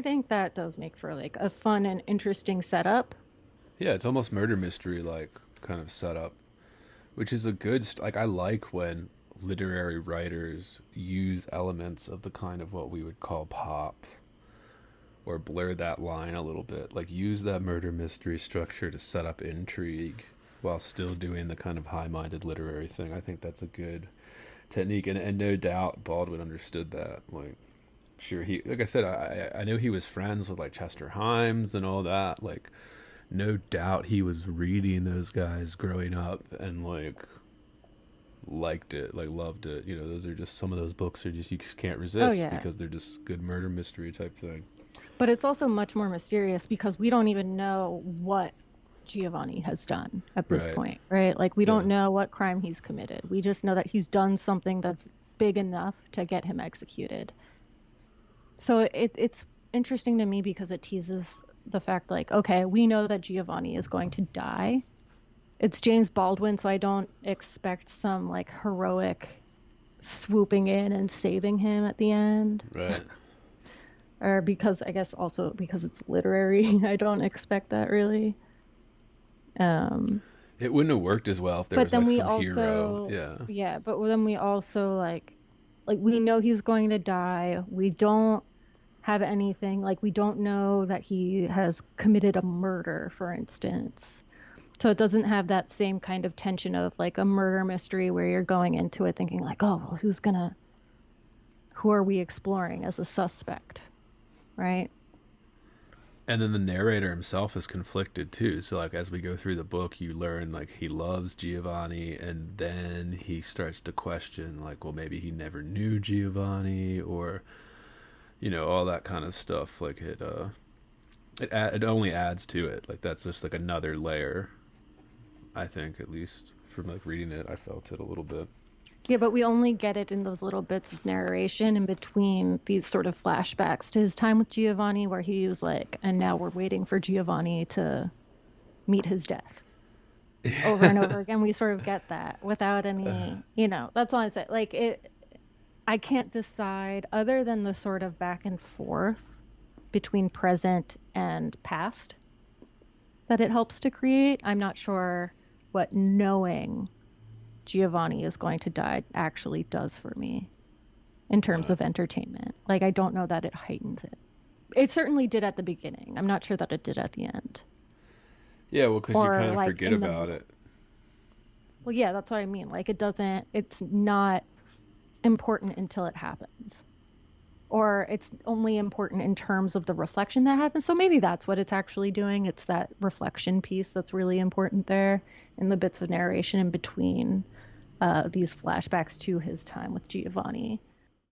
think that does make for like a fun and interesting setup. Yeah, it's almost murder mystery like kind of setup, which is a good like I like when literary writers use elements of the kind of what we would call pop or blur that line a little bit. Like use that murder mystery structure to set up intrigue while still doing the kind of high-minded literary thing. I think that's a good technique, and no doubt Baldwin understood that. Like, sure, he like I said, I know he was friends with like Chester Himes and all that. Like, no doubt he was reading those guys growing up and like liked it, like loved it. You know, those are just some of those books are just you just can't Oh resist yeah. because they're just good murder mystery type thing. But it's also much more mysterious because we don't even know what Giovanni has done at this Right. point, right? Like we Yeah. don't know what crime he's committed. We just know that he's done something that's big enough to get him executed. So it's interesting to me because it teases the fact like, okay, we know that Giovanni is going to die. It's James Baldwin, so I don't expect some like heroic swooping in and saving him at the end. Right. Or because I guess also because it's literary, I don't expect that really. Um, It wouldn't have worked as well if there but was then like we some hero. also, Yeah. yeah, but then we also like we know he's going to die. We don't have anything like we don't know that he has committed a murder, for instance. So it doesn't have that same kind of tension of like a murder mystery where you're going into it thinking like, oh, well, who are we exploring as a suspect, right? And then the narrator himself is conflicted too. So like as we go through the book, you learn like he loves Giovanni, and then he starts to question like, well, maybe he never knew Giovanni, or you know all that kind of stuff. Like it only adds to it. Like that's just like another layer. I think at least from like reading it, I felt it a little bit. Yeah, but we only get it in those little bits of narration in between these sort of flashbacks to his time with Giovanni, where he was like, and now we're waiting for Giovanni to meet his death. Over and over again, we sort of get that without any, that's all I say. Like, I can't decide, other than the sort of back and forth between present and past that it helps to create. I'm not sure what knowing Giovanni is going to die actually does for me in terms Right. of entertainment. Like, I don't know that it heightens it. It certainly did at the beginning. I'm not sure that it did at the end. Yeah, well, because you Or kind of like forget in the about middle. it. Well, yeah, that's what I mean. Like, it's not important until it happens. Or it's only important in terms of the reflection that happens. So maybe that's what it's actually doing. It's that reflection piece that's really important there in the bits of narration in between these flashbacks to his time with Giovanni.